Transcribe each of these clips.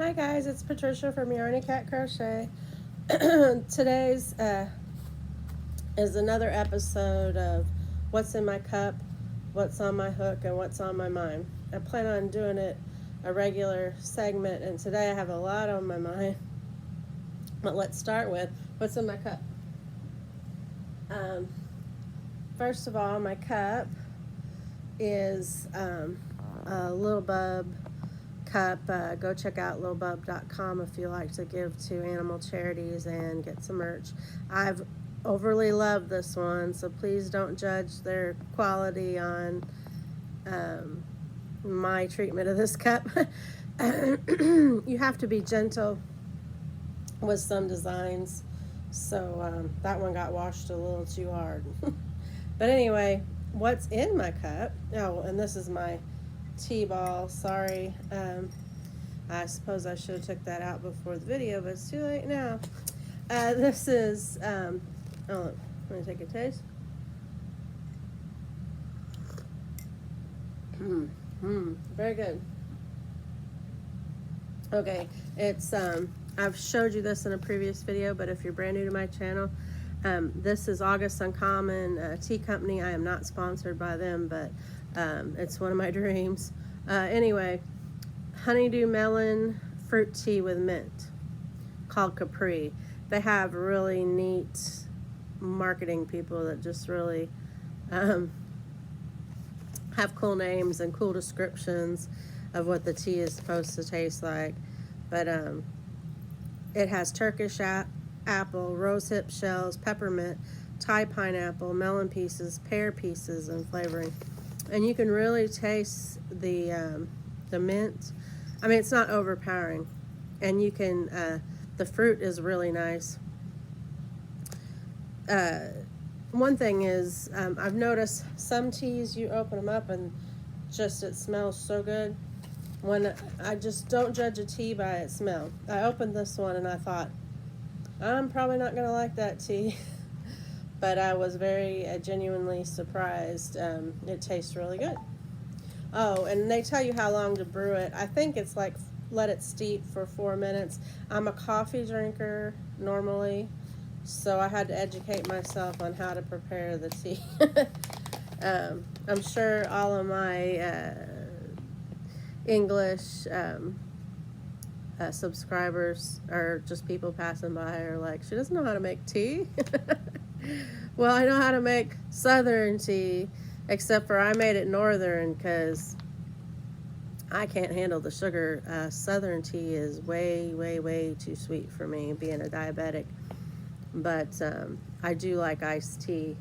Hi guys, it's Patricia from Yarny Cat Crochet. Today's is another episode of What's in My Cup, What's on My Hook, and What's on My Mind. I plan on doing it a regular segment, and today I have a lot on my mind. But let's start with What's in My Cup. First of all, my cup is a Little Bub cup. Go check out littlebub.com if you like to give to animal charities and get some merch. I've overly loved this one, so please don't judge their quality on my treatment of this cup. You have to be gentle with some designs, so that one got washed a little too hard. But anyway, what's in my cup? Oh, and this is my tea ball. Sorry, I suppose I should have took that out before the video, but it's too late now. This is oh, let me take a taste. Very good. Okay, it's I've showed you this in a previous video, but if you're brand new to my channel, this is August Uncommon Tea Company. I am not sponsored by them, but it's one of my dreams. Anyway, honeydew melon fruit tea with mint called Capri. They have really neat marketing people that just really have cool names and cool descriptions of what the tea is supposed to taste like. But it has Turkish apple, rosehip shells, peppermint, Thai pineapple, melon pieces, pear pieces, and flavoring. And you can really taste the mint. I mean, it's not overpowering. And you can, the fruit is really nice. One thing is, I've noticed some teas, you open them up and just it smells so good. When I just don't judge a tea by its smell. I opened this one and I thought, I'm probably not going to like that tea. But I was very genuinely surprised. It tastes really good. Oh, and they tell you how long to brew it. I think it's like let it steep for 4 minutes. I'm a coffee drinker normally, so I had to educate myself on how to prepare the tea. I'm sure all of my English subscribers are just people passing by are like, she doesn't know how to make tea. Well, I know how to make southern tea, except for I made it northern because I can't handle the sugar. Southern tea is way, way, way too sweet for me, being a diabetic. But I do like iced tea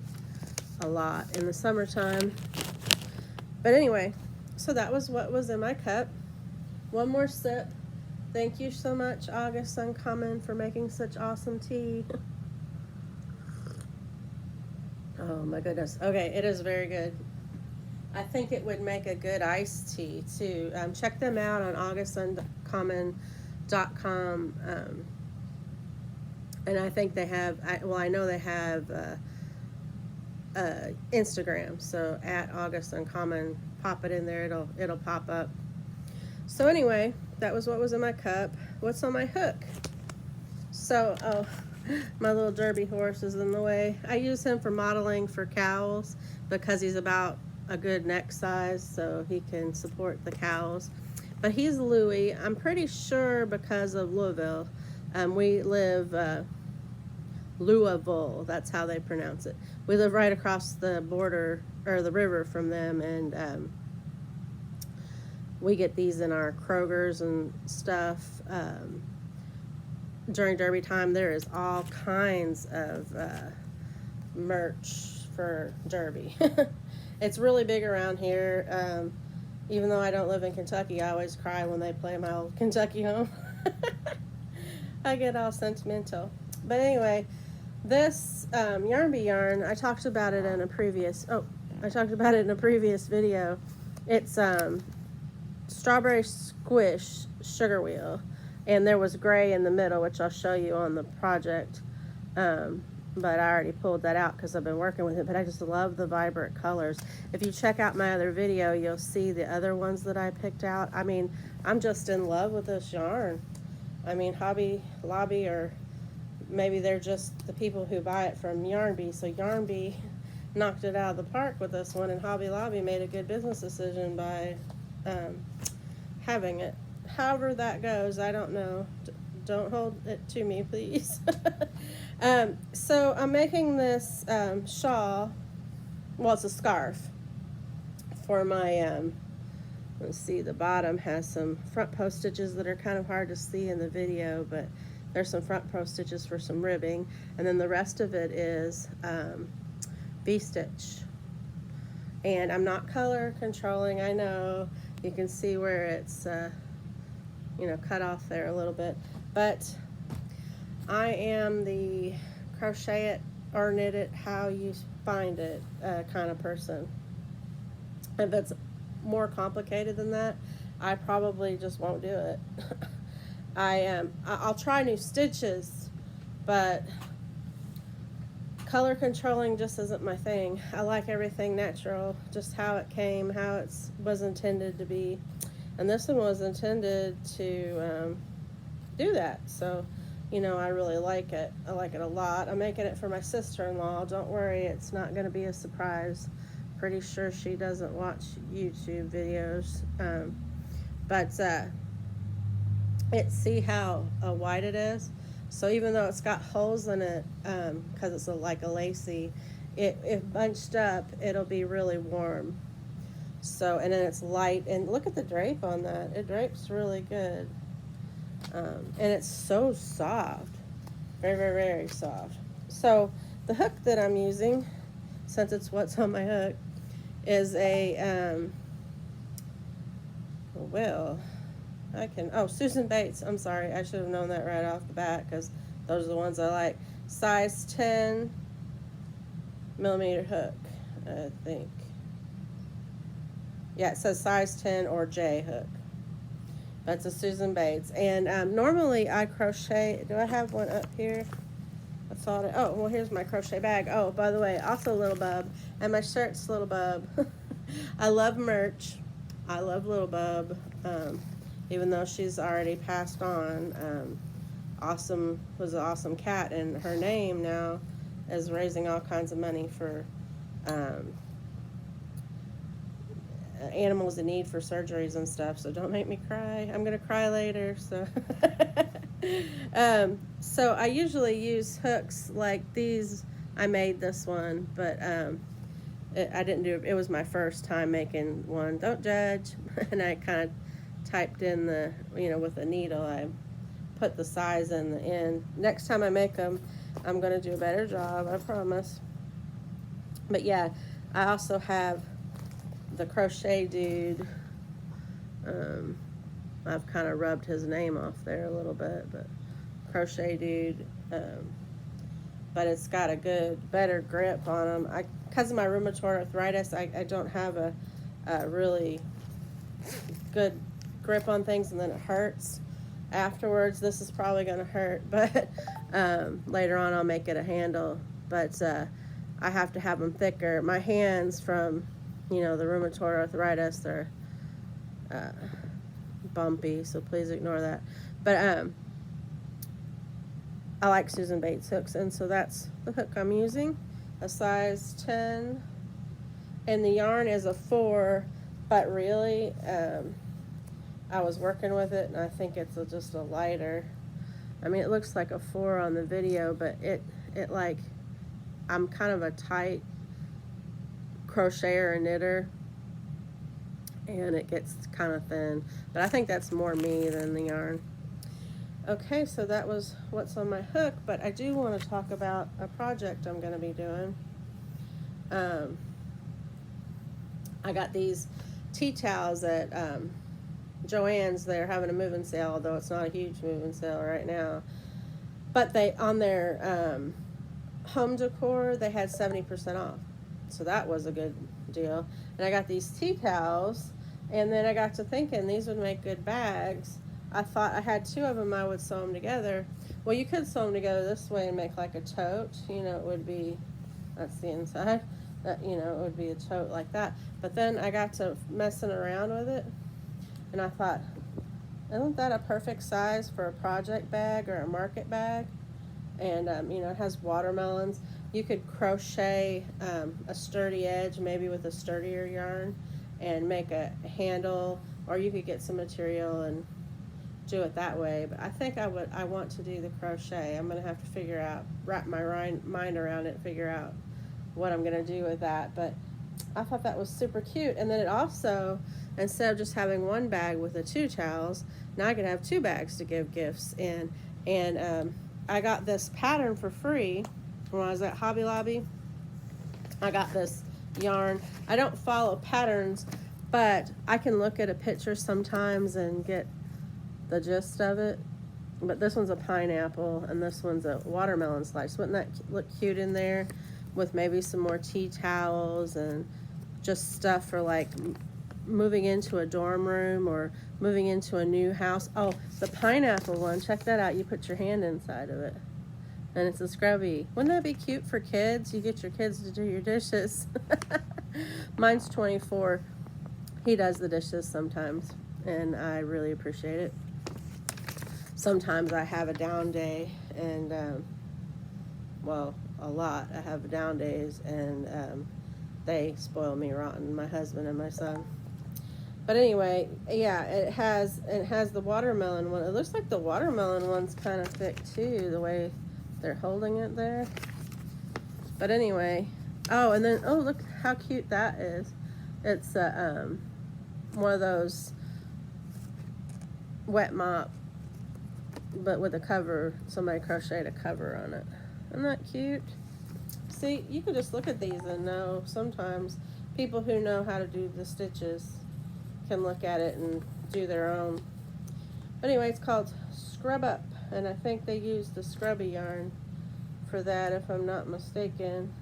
a lot in the summertime. But anyway, so that was what was in my cup. One more sip. Thank you so much, August Uncommon, for making such awesome tea. Oh my goodness. Okay, it is very good. I think it would make a good iced tea too. Check them out on augustuncommon.com. And I think they have, I know they have Instagram. So at August Uncommon, pop it in there. It'll pop up. So anyway, that was what was in my cup. What's on my hook? So, oh, my little Derby horse is in the way. I use him for modeling for cows because he's about a good neck size, so he can support the cows. But he's Louis. I'm pretty sure because of Louisville. We live Louisville. That's how they pronounce it. We live right across the border or the river from them, and we get these in our Kroger's and stuff. During Derby time, there is all kinds of merch for Derby. It's really big around here. Even though I don't live in Kentucky, I always cry when they play my old Kentucky home. I get all sentimental. But anyway, this Yarn Bee yarn, I talked about it in a previous video. It's Strawberry Squish Sugar Wheel. And there was gray in the middle, which I'll show you on the project. but I already pulled that out because I've been working with it. But I just love the vibrant colors. If you check out my other video, you'll see the other ones that I picked out. I mean, I'm just in love with this yarn. I mean, Hobby Lobby, or maybe they're just the people who buy it from Yarn Bee. So Yarn Bee knocked it out of the park with this one, and Hobby Lobby made a good business decision by having it. However that goes, I don't know. Don't hold it to me, please. So I'm making this shawl. Well, it's a scarf for my, let's see, the bottom has some front postages that are kind of hard to see in the video, but there's some front postages for some ribbing, and then the rest of it is V-stitch. And I'm not color controlling. I know you can see where it's you know, cut off there a little bit, but I am the crochet it or knit it how you find it kind of person. If it's more complicated than that, I probably just won't do it. I'll try new stitches, but color controlling just isn't my thing. I like everything natural, just how it came, how it was intended to be. And this one was intended to do that. So, you know, I really like it. I like it a lot. I'm making it for my sister-in-law. Don't worry, it's not going to be a surprise. Pretty sure she doesn't watch YouTube videos. See how white it is? So even though it's got holes in it, because it's like a lacy, if bunched up, it'll be really warm. So, and then it's light, and look at the drape on that. It drapes really good. And it's so soft. Very, very, very soft. So the hook that I'm using, since it's what's on my hook, is a, Susan Bates. I'm sorry, I should have known that right off the bat, because those are the ones I like. Size 10 millimeter hook, I think. Yeah, it says size 10 or J hook. That's a Susan Bates. And normally I crochet. Do I have one up here? I thought it. Oh, well, here's my crochet bag. Oh, by the way, also Little Bub. And my shirt's Little Bub. I love merch. I love Little Bub. Even though she's already passed on. Awesome was an awesome cat. And her name now is raising all kinds of money for animals in need for surgeries and stuff, so don't make me cry. I'm gonna cry later. So so I usually use hooks like these. I made this one, but I didn't do it. It was my first time making one. Don't judge. And I kind of typed in the, you know, with a needle, I put the size in the end. Next time I make them, I'm gonna do a better job, I promise. But yeah, I also have the crochet dude. I've kind of rubbed his name off there a little bit, but crochet dude. But it's got a better grip on them. Because of my rheumatoid arthritis, I don't have a really good grip on things, and then it hurts afterwards. This is probably going to hurt, but later on I'll make it a handle. But I have to have them thicker. My hands, from, you know, the rheumatoid arthritis, they're bumpy, so please ignore that. But I like Susan Bates hooks, and so that's the hook I'm using, a size 10, and the yarn is a 4, but really I was working with it, and I think it's just a lighter. I mean, it looks like a 4 on the video, but it like, I'm kind of a tight crocheter and knitter, and it gets kind of thin, but I think that's more me than the yarn. Okay, so that was what's on my hook, but I do want to talk about a project I'm going to be doing. I got these tea towels at Joann's. They're having a moving sale, although it's not a huge moving sale right now, but they, on their home decor, they had 70% off, so that was a good deal. And I got these tea towels, and then I got to thinking these would make good bags. I thought I had two of them, I would sew them together. Well, you could sew them together this way and make like a tote. You know, it would be, that's the inside. That, you know, it would be a tote like that. But then I got to messing around with it, and I thought, isn't that a perfect size for a project bag or a market bag? And you know, it has watermelons. You could crochet a sturdy edge, maybe with a sturdier yarn, and make a handle, or you could get some material and do it that way. But I think I want to do the crochet. I'm gonna have to figure out, wrap my mind around it, figure out what I'm gonna do with that. But I thought that was super cute. And then it also, instead of just having one bag with the 2 towels, now I can have 2 bags to give gifts in. And I got this pattern for free when I was at Hobby Lobby. I got this yarn. I don't follow patterns, but I can look at a picture sometimes and get the gist of it. But this one's a pineapple and this one's a watermelon slice. Wouldn't that look cute in there with maybe some more tea towels and just stuff for like moving into a dorm room or moving into a new house? Oh, the pineapple one, check that out. You put your hand inside of it and it's a scrubby. Wouldn't that be cute for kids? You get your kids to do your dishes. Mine's 24. He does the dishes sometimes and I really appreciate it. Sometimes I have a down day and well, a lot. I have down days and they spoil me rotten, my husband and my son. But anyway, yeah, it has the watermelon one. It looks like the watermelon one's kind of thick too, the way they're holding it there. But anyway, oh, and then, oh, look how cute that is. It's one of those wet mop, but with a cover. Somebody crocheted a cover on it. Isn't that cute? See, you can just look at these and know. Sometimes people who know how to do the stitches can look at it and do their own. But anyway, it's called Scrub Up, and I think they use the scrubby yarn for that, if I'm not mistaken.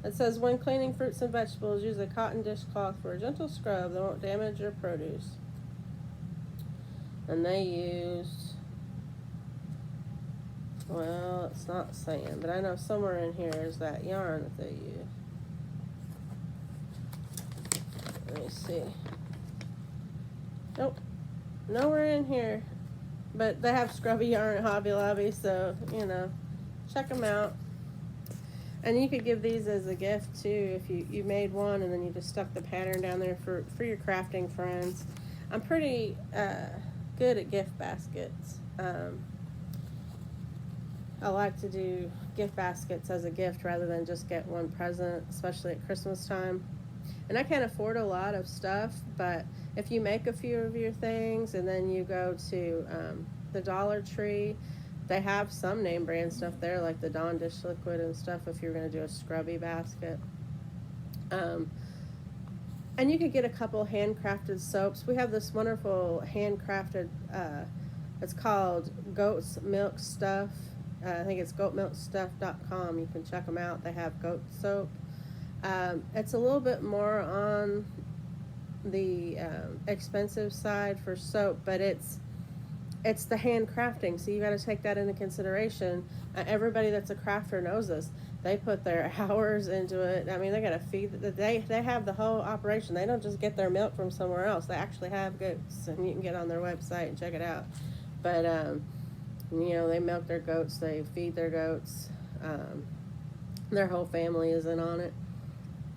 It says, when cleaning fruits and vegetables, use a cotton dishcloth for a gentle scrub that won't damage your produce. And they used, well, it's not saying, but I know somewhere in here is that yarn that they use. Let me see. Nope, nowhere in here. But they have scrubby yarn at Hobby Lobby, so, you know, check them out. And you could give these as a gift too, if you made one and then you just stuck the pattern down there for your crafting friends. I'm pretty good at gift baskets. I like to do gift baskets as a gift rather than just get one present, especially at Christmas time. And I can't afford a lot of stuff, but if you make a few of your things and then you go to the Dollar Tree, they have some name brand stuff there, like the Dawn dish liquid and stuff, if you're going to do a scrubby basket. And you could get a couple handcrafted soaps. We have this wonderful handcrafted, it's called Goat's Milk Stuff. I think it's goatmilkstuff.com. You can check them out. They have goat soap. It's a little bit more on the expensive side for soap, but it's the handcrafting, so you got to take that into consideration. Everybody that's a crafter knows this. They put their hours into it. I mean, they got to feed. They have the whole operation. They don't just get their milk from somewhere else. They actually have goats, and you can get on their website and check it out. But you know, they milk their goats. They feed their goats. Their whole family is in on it.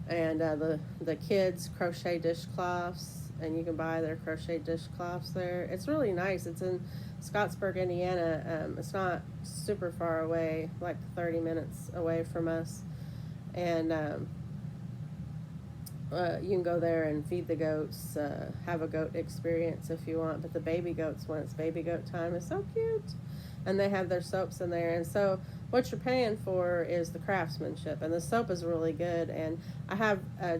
And the kids crochet dishcloths, and you can buy their crochet dishcloths there. It's really nice. It's in Scottsburg, Indiana. It's not super far away, like 30 minutes away from us. And you can go there and feed the goats, have a goat experience if you want. But the baby goats, when it's baby goat time, is so cute. And they have their soaps in there. And so what you're paying for is the craftsmanship, and the soap is really good. And I have a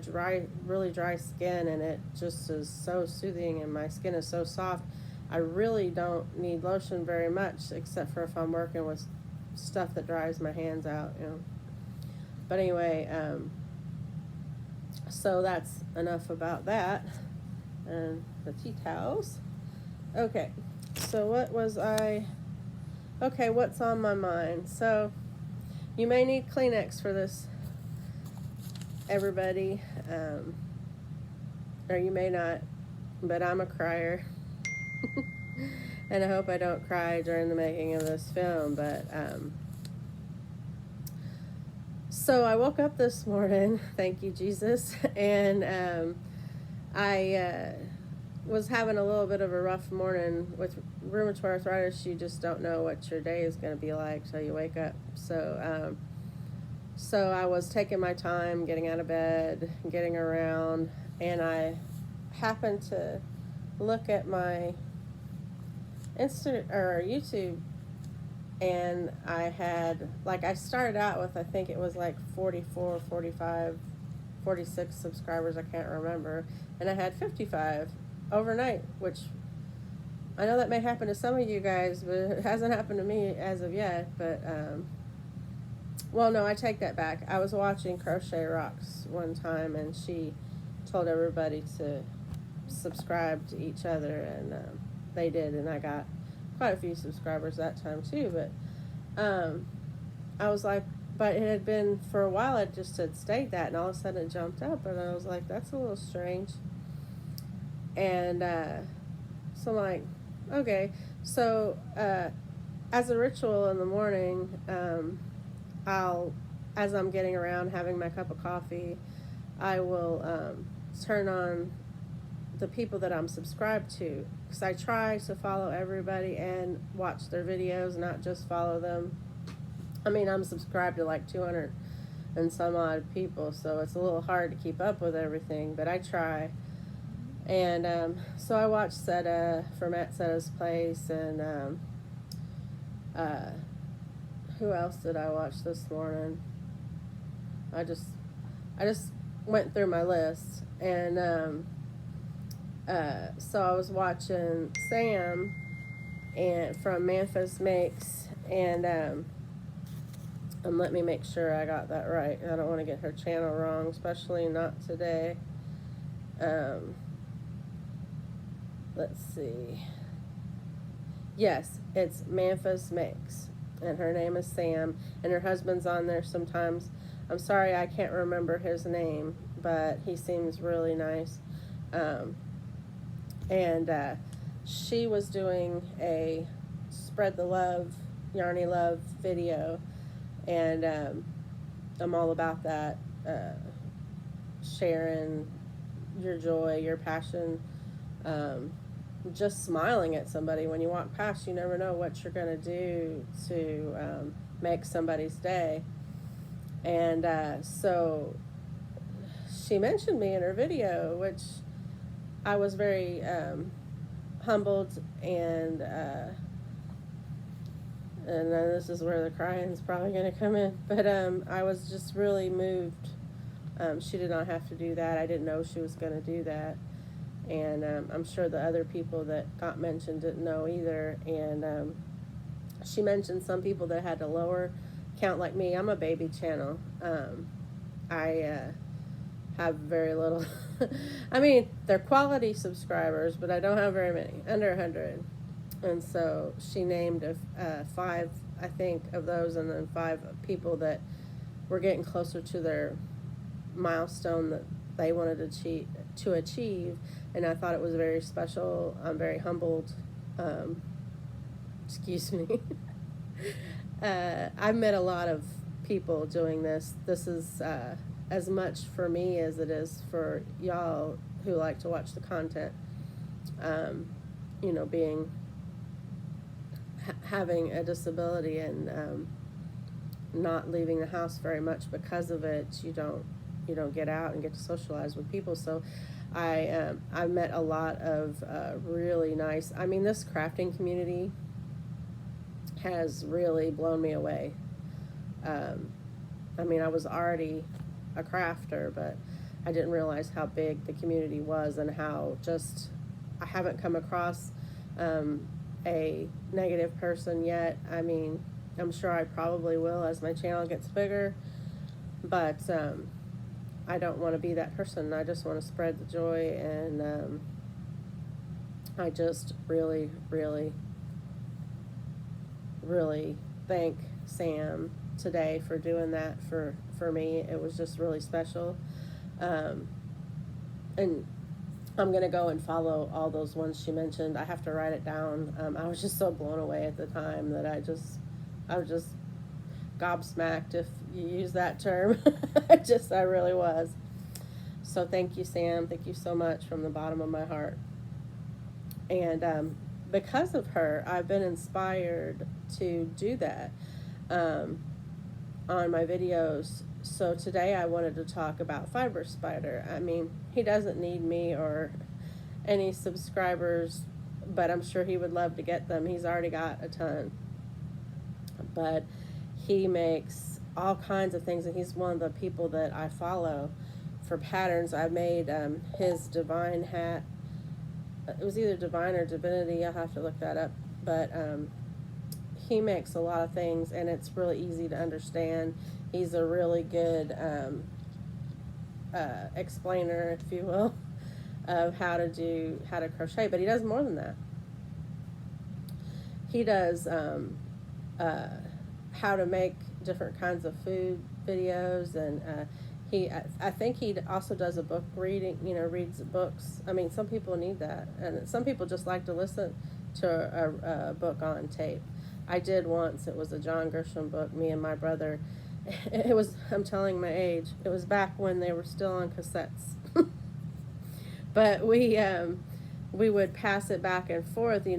really dry skin, and it just is so soothing, and my skin is so soft. I really don't need lotion very much, except for if I'm working with stuff that dries my hands out, you know. But anyway, so that's enough about that. and the tea towels. Okay, so what's on my mind? So you may need Kleenex for this, everybody, or you may not, but I'm a crier. And I hope I don't cry during the making of this film, but so I woke up this morning, thank you, Jesus, and I was having a little bit of a rough morning. With rheumatoid arthritis, you just don't know what your day is going to be like till you wake up. So I was taking my time getting out of bed, getting around, and I happened to look at my YouTube, and I had, I started out with, I think it was 44, 45, 46 subscribers, I can't remember, and I had 55 overnight, which I know that may happen to some of you guys, but it hasn't happened to me as of yet. But well, no, I take that back. I was watching Crochet Rocks one time, and she told everybody to subscribe to each other, and they did, and I got quite a few subscribers that time too. But I was like, but it had been for a while, it just had stayed that, and all of a sudden it jumped up, and I was like, that's a little strange. And so I'm like, okay. So as a ritual in the morning, as I'm getting around having my cup of coffee, I will turn on the people that I'm subscribed to, because I try to follow everybody and watch their videos, not just follow them. I mean, I'm subscribed to 200 and some odd people, so it's a little hard to keep up with everything, but I try. And so I watched Seta from At Seta's Place, and who else did I watch this morning? I just went through my list, and so I was watching Sam and from Memphis Makes, and let me make sure I got that right. I don't want to get her channel wrong, especially not today. Let's see. Yes, it's Memphis Makes, and her name is Sam, and her husband's on there sometimes. I'm sorry, I can't remember his name, but he seems really nice. And she was doing a Spread the Love, Yarny Love video, and I'm all about that, sharing your joy, your passion, just smiling at somebody when you walk past. You never know what you're going to do to make somebody's day. And so she mentioned me in her video, which I was very humbled, and then this is where the crying is probably going to come in, but I was just really moved. She did not have to do that. I didn't know she was going to do that, and I'm sure the other people that got mentioned didn't know either. And she mentioned some people that had a lower count like me. I'm a baby channel. I have very little. I mean, they're quality subscribers, but I don't have very many, under 100. And so she named 5, I think, of those, and then 5 people that were getting closer to their milestone that they wanted to achieve. And I thought it was very special. I'm very humbled. Excuse me. I've met a lot of people doing this. This is as much for me as it is for y'all who like to watch the content. Being having a disability and not leaving the house very much because of it, you don't get out and get to socialize with people. So I met a lot of really nice. I mean, this crafting community has really blown me away. I mean, I was already a crafter, but I didn't realize how big the community was, and how just I haven't come across a negative person yet. I mean, I'm sure I probably will as my channel gets bigger, but I don't want to be that person. I just want to spread the joy and I just really, really, really thank Sam today for doing that for me. It was just really special. And I'm going to go and follow all those ones she mentioned. I have to write it down. I was just so blown away at the time that I was just gobsmacked, if you use that term. I really was. So thank you, Sam. Thank you so much from the bottom of my heart. And because of her, I've been inspired to do that on my videos. So today I wanted to talk about Fiber Spider. I mean, he doesn't need me or any subscribers, but I'm sure he would love to get them. He's already got a ton. But he makes all kinds of things, and he's one of the people that I follow for patterns. I made his divine hat. It was either divine or divinity. I'll have to look that up. But he makes a lot of things, and it's really easy to understand. He's a really good explainer, if you will, of how to crochet. But he does more than that. He does how to make different kinds of food videos, and I think he also does a book reading, reads books. I mean, some people need that, and some people just like to listen to a book on tape. I did once. It was a John Grisham book, me and my brother. It was, I'm telling my age, it was back when they were still on cassettes. But we would pass it back and forth. He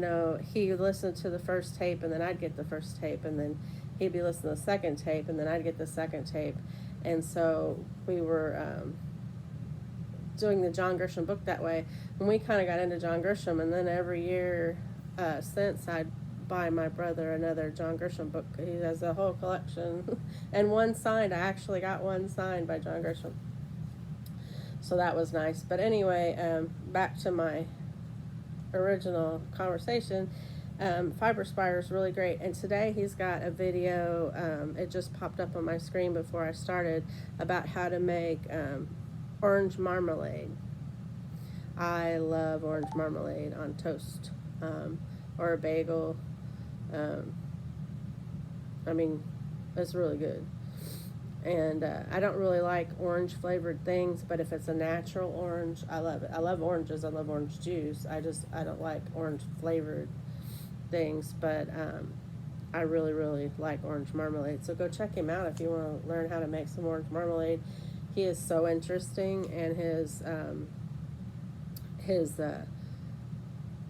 listened to the first tape, and then I'd get the first tape, and then he'd be listening to the second tape, and then I'd get the second tape. And so we were doing the John Grisham book that way. And we kind of got into John Grisham, and then every year since, I'd buy my brother another John Grisham book. He has a whole collection. And one signed. I actually got one signed by John Grisham. So that was nice. But anyway, back to my original conversation. Fiber Spider is really great, and today he's got a video, it just popped up on my screen before I started, about how to make orange marmalade. I love orange marmalade on toast or a bagel. I mean, it's really good. And I don't really like orange flavored things, but if it's a natural orange, I love it. I love oranges. I love orange juice. I don't like orange flavored things, but I really, really like orange marmalade. So go check him out if you want to learn how to make some orange marmalade. He is so interesting, and his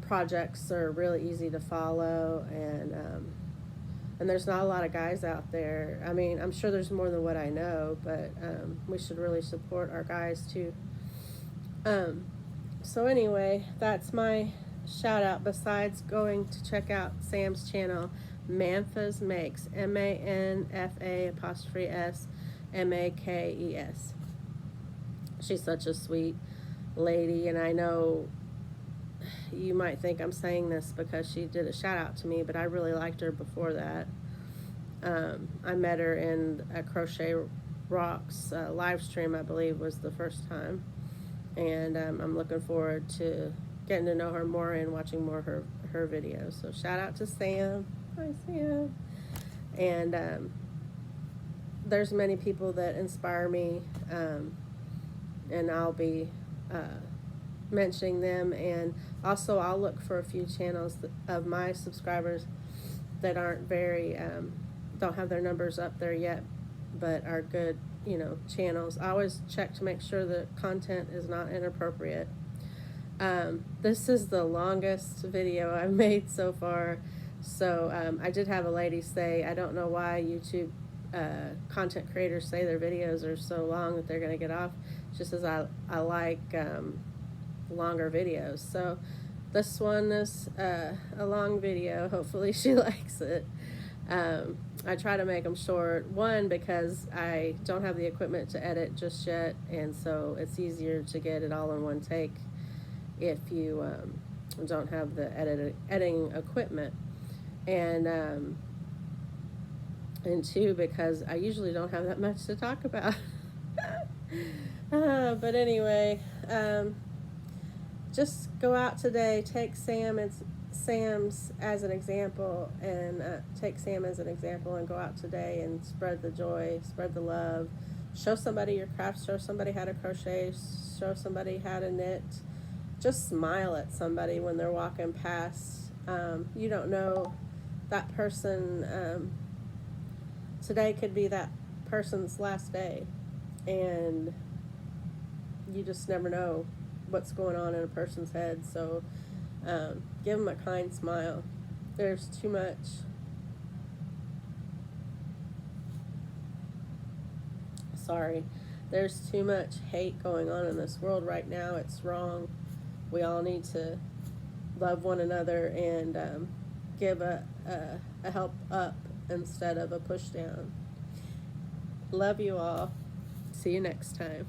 projects are really easy to follow, and there's not a lot of guys out there. I mean, I'm sure there's more than what I know, but we should really support our guys too. So anyway, that's my shout out, besides going to check out Sam's channel, Manfa's Makes, MANFA''S MAKES. She's such a sweet lady, and I know you might think I'm saying this because she did a shout out to me, but I really liked her before that. I met her in a Crochet Rocks live stream, I believe was the first time, and I'm looking forward to getting to know her more and watching more her videos. So shout out to Sam. Hi, Sam. And there's many people that inspire me, and I'll be mentioning them. And also I'll look for a few channels of my subscribers that aren't very don't have their numbers up there yet, but are good channels. I always check to make sure the content is not inappropriate. This is the longest video I've made so far. So I did have a lady say, I don't know why YouTube content creators say their videos are so long that they're going to get off. She says, I like longer videos. So this one is a long video. Hopefully she likes it. I try to make them short, one, because I don't have the equipment to edit just yet, and so it's easier to get it all in one take if you don't have the editing equipment, and two, because I usually don't have that much to talk about. But anyway, just go out today, take Sam's as an example, and take Sam as an example, and go out today and spread the joy, spread the love, show somebody your craft, show somebody how to crochet, show somebody how to knit. Just smile at somebody when they're walking past. You don't know that person. Today could be that person's last day, and you just never know what's going on in a person's head. So give them a kind smile. There's too much there's too much hate going on in this world right now. It's wrong. We all need to love one another and give a help up instead of a push down. Love you all. See you next time.